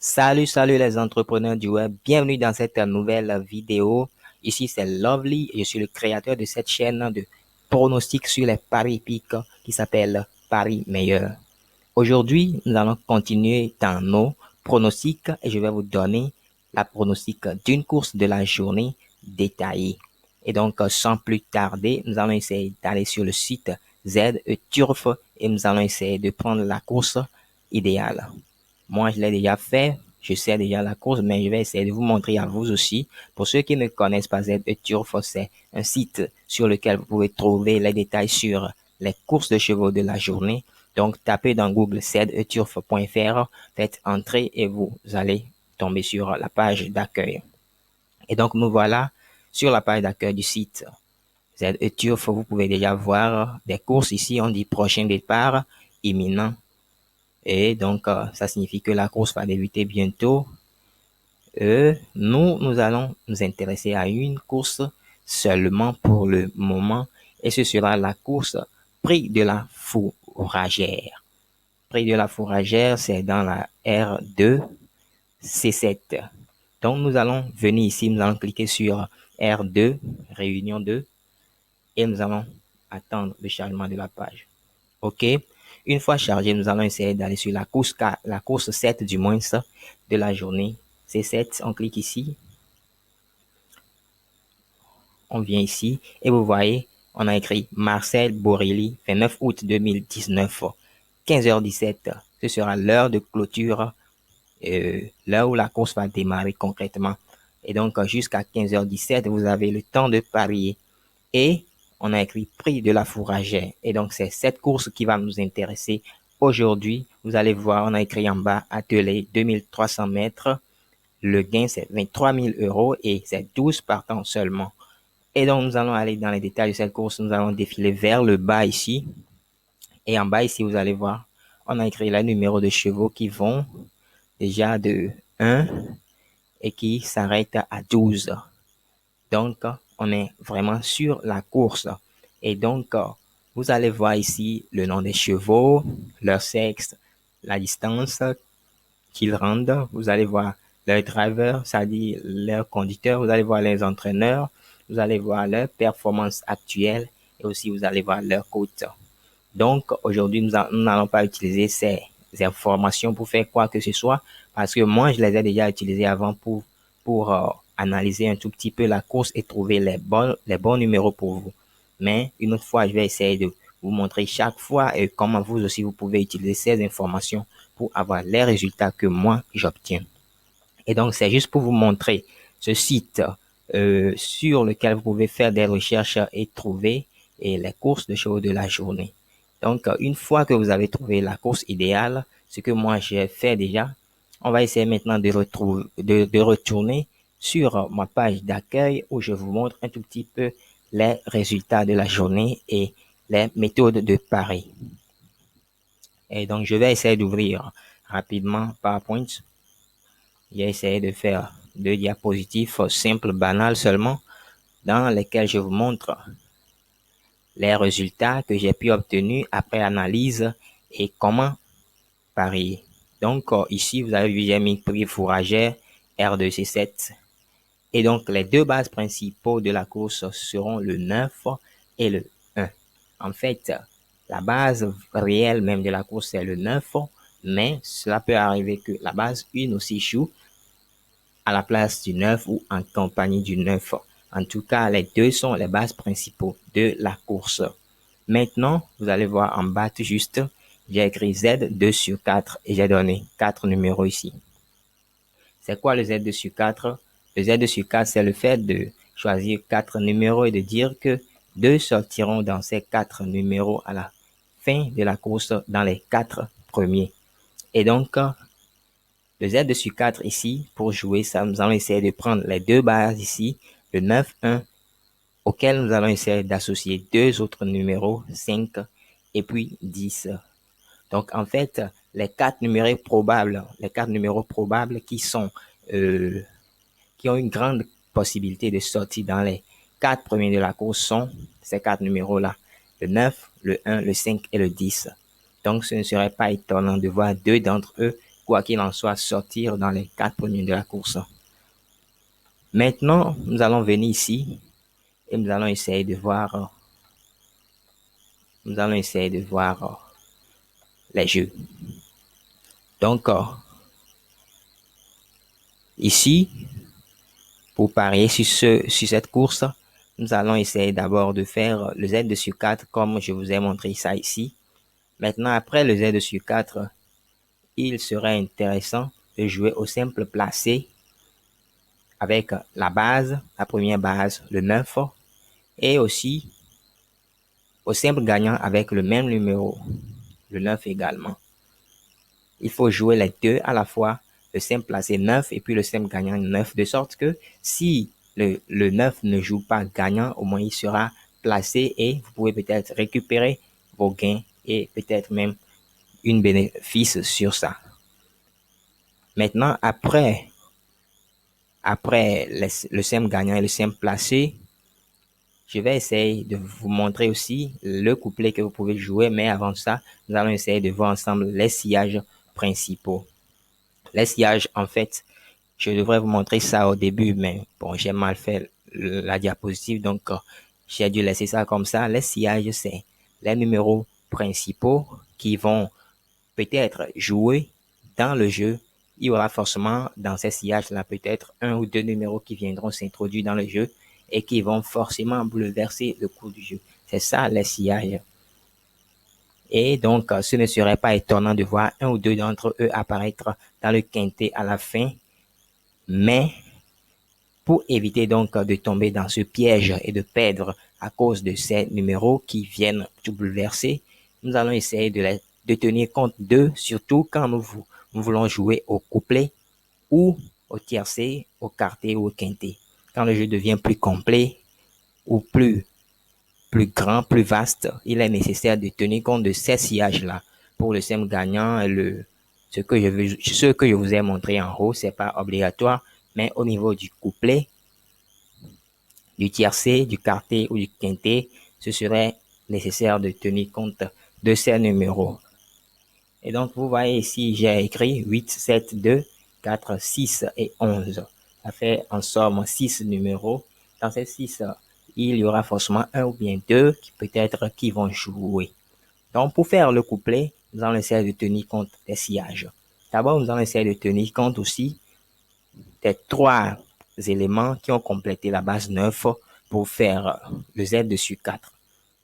Salut les entrepreneurs du web, bienvenue dans cette nouvelle vidéo. Ici c'est Lovely, je suis le créateur de cette chaîne de pronostics sur les paris hippiques qui s'appelle Paris Meilleur. Aujourd'hui, nous allons continuer dans nos pronostics et je vais vous donner la pronostic d'une course de la journée détaillée. Et donc, sans plus tarder, nous allons essayer d'aller sur le site ZE Turf et nous allons essayer de prendre la course idéale. Moi, je l'ai déjà fait, je sais déjà la course, mais je vais essayer de vous montrer à vous aussi. Pour ceux qui ne connaissent pas ZE Turf, c'est un site sur lequel vous pouvez trouver les détails sur les courses de chevaux de la journée. Donc, tapez dans Google zeturf.fr, faites entrer et vous allez tomber sur la page d'accueil. Et donc, nous voilà sur la page d'accueil du site ZEturf. Vous pouvez déjà voir des courses ici. On dit prochain départ, imminent. Et donc, ça signifie que la course va débuter bientôt. Nous allons nous intéresser à une course seulement pour le moment. Et ce sera la course Prix de la Fourragère. Prix de la Fourragère, c'est dans la R2, C7. Donc, nous allons venir ici, nous allons cliquer sur R2, Réunion 2, et nous allons attendre le chargement de la page. OK. Une fois chargé, nous allons essayer d'aller sur la course 7 du moins de la journée. C7, on clique ici. On vient ici et vous voyez, on a écrit Marcel Borelli, 29 août 2019, 15h17. Ce sera l'heure de clôture, l'heure où la course va démarrer concrètement. Et donc, jusqu'à 15h17, vous avez le temps de parier. Et on a écrit prix de la fourragère. Et donc, c'est cette course qui va nous intéresser aujourd'hui. Vous allez voir, on a écrit en bas, attelé 2300 mètres. Le gain, c'est 23 000 € et c'est 12 partants seulement. Et donc, nous allons aller dans les détails de cette course. Nous allons défiler vers le bas ici. Et en bas ici, vous allez voir, on a écrit les numéros de chevaux qui vont déjà de 1 et qui s'arrêtent à 12. Donc, on est vraiment sur la course. Et donc, vous allez voir ici le nom des chevaux, leur sexe, la distance qu'ils rendent. Vous allez voir leur driver, c'est-à-dire leur conducteur. Vous allez voir les entraîneurs. Vous allez voir leur performance actuelle et aussi vous allez voir leur cote. Donc, aujourd'hui, nous n'allons pas utiliser ces informations pour faire quoi que ce soit parce que moi, je les ai déjà utilisées avant pour analyser un tout petit peu la course et trouver les bons numéros pour vous. Mais une autre fois, je vais essayer de vous montrer chaque fois et comment vous aussi, vous pouvez utiliser ces informations pour avoir les résultats que moi, j'obtiens. Et donc, c'est juste pour vous montrer ce site sur lequel vous pouvez faire des recherches et trouver les courses de chevaux de la journée. Donc, une fois que vous avez trouvé la course idéale, ce que moi j'ai fait déjà, on va essayer maintenant de retourner sur ma page d'accueil où je vous montre un tout petit peu les résultats de la journée et les méthodes de pari. Et donc, je vais essayer d'ouvrir rapidement PowerPoint. J'ai essayé de faire deux diapositives simples, banales seulement, dans lesquelles je vous montre les résultats que j'ai pu obtenir après analyse et comment parier. Donc, ici, vous avez vu, j'ai mis prix fourragère R2C7. Et donc, les deux bases principaux de la course seront le 9 et le 1. En fait, la base réelle même de la course, c'est le 9, mais cela peut arriver que la base 1 aussi joue à la place du 9 ou en compagnie du 9. En tout cas, les deux sont les bases principaux de la course. Maintenant, vous allez voir en bas tout juste, j'ai écrit Z2 sur 4 et j'ai donné 4 numéros ici. C'est quoi le Z2 sur 4? Le Z2 sur 4, c'est le fait de choisir 4 numéros et de dire que 2 sortiront dans ces 4 numéros à la fin de la course dans les 4 premiers. Et donc, le Z sur 4 ici, pour jouer ça, nous allons essayer de prendre les deux bases ici, le 9, 1, auquel nous allons essayer d'associer deux autres numéros, 5 et puis 10. Donc, en fait, les quatre numéros probables qui ont une grande possibilité de sortir dans les 4 premiers de la course sont ces 4 numéros-là, le 9, le 1, le 5 et le 10. Donc, ce ne serait pas étonnant de voir deux d'entre eux quoi qu'il en soit, sortir dans les 4 premiers de la course. Maintenant, nous allons venir ici et nous allons essayer de voir, les jeux. Donc, ici, pour parier sur cette course, nous allons essayer d'abord de faire le Z sur 4 comme je vous ai montré ça ici. Maintenant, après le Z sur 4, il serait intéressant de jouer au simple placé avec la base, la première base, le 9, et aussi au simple gagnant avec le même numéro, le 9 également. Il faut jouer les deux à la fois, le simple placé 9 et puis le simple gagnant 9, de sorte que si le 9 ne joue pas gagnant, au moins il sera placé et vous pouvez peut-être récupérer vos gains et peut-être même une bénéfice sur ça. Maintenant, après le simple gagnant et le simple placé, je vais essayer de vous montrer aussi le couplet que vous pouvez jouer, mais avant ça, nous allons essayer de voir ensemble les sillages principaux. Les sillages, en fait, je devrais vous montrer ça au début, mais bon, j'ai mal fait la diapositive, donc j'ai dû laisser ça comme ça. Les sillages, c'est les numéros principaux qui vont peut-être jouer dans le jeu. Il y aura forcément dans ces sillages-là peut-être un ou deux numéros qui viendront s'introduire dans le jeu et qui vont forcément bouleverser le cours du jeu. C'est ça les sillages. Et donc, ce ne serait pas étonnant de voir un ou deux d'entre eux apparaître dans le quintet à la fin. Mais pour éviter donc de tomber dans ce piège et de perdre à cause de ces numéros qui viennent tout bouleverser, nous allons essayer de tenir compte d'eux, surtout quand nous voulons jouer au couplet ou au tiercé, au quartet ou au quintet. Quand le jeu devient plus complet ou plus grand, plus vaste, il est nécessaire de tenir compte de ces sillages-là. Pour le simple gagnant, ce que je vous ai montré en haut, c'est pas obligatoire, mais au niveau du couplet, du tiercé, du quartet ou du quintet, ce serait nécessaire de tenir compte de ces numéros. Et donc, vous voyez ici, j'ai écrit 8, 7, 2, 4, 6 et 11. Ça fait en somme 6 numéros. Dans ces 6, il y aura forcément un ou bien deux qui vont jouer. Donc, pour faire le couplet, nous allons essayer de tenir compte des sillages. D'abord, nous allons essayer de tenir compte aussi des 3 éléments qui ont complété la base 9 pour faire le Z dessus 4.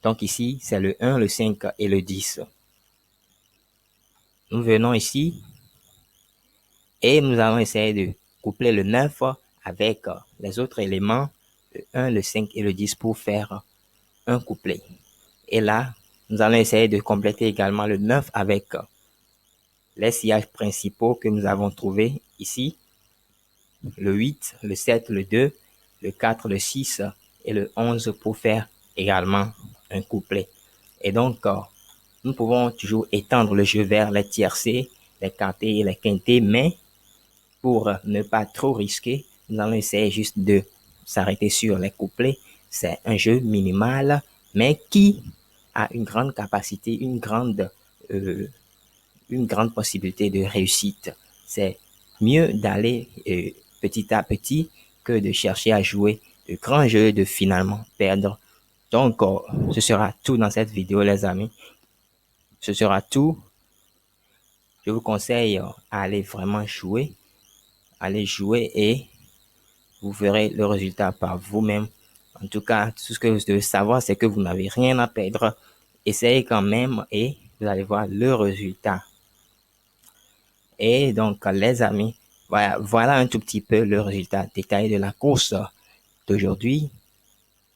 Donc ici, c'est le 1, le 5 et le 10. Nous venons ici et nous allons essayer de coupler le 9 avec les autres éléments, le 1, le 5 et le 10 pour faire un couplet. Et là, nous allons essayer de compléter également le 9 avec les sillages principaux que nous avons trouvés ici, le 8, le 7, le 2, le 4, le 6 et le 11 pour faire également un couplet. Et donc, nous pouvons toujours étendre le jeu vers les tiercés, les quartés et les quintés, mais pour ne pas trop risquer, nous allons essayer juste de s'arrêter sur les couplets. C'est un jeu minimal, mais qui a une grande capacité, une grande possibilité de réussite. C'est mieux d'aller petit à petit que de chercher à jouer de grands jeux, de finalement perdre. Donc, ce sera tout dans cette vidéo, les amis. Ce sera tout. Je vous conseille à aller vraiment jouer. Allez jouer et vous verrez le résultat par vous-même. En tout cas, tout ce que vous devez savoir, c'est que vous n'avez rien à perdre. Essayez quand même et vous allez voir le résultat. Et donc, les amis, voilà un tout petit peu le résultat détaillé de la course d'aujourd'hui.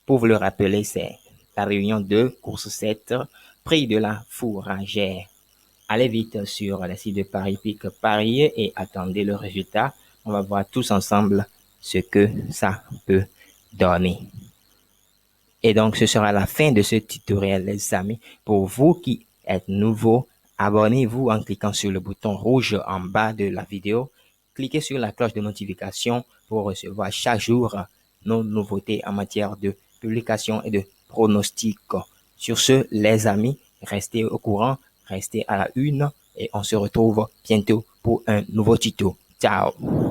Pour vous le rappeler, c'est la réunion 2, course 7, prix de la fourragère. Allez vite sur le site de Paris Pic parier et attendez le résultat. On va voir tous ensemble ce que ça peut donner. Et donc, ce sera la fin de ce tutoriel, les amis. Pour vous qui êtes nouveaux, abonnez-vous en cliquant sur le bouton rouge en bas de la vidéo. Cliquez sur la cloche de notification pour recevoir chaque jour nos nouveautés en matière de publication et de pronostics. Sur ce, les amis, restez au courant, restez à la une et on se retrouve bientôt pour un nouveau tuto. Ciao!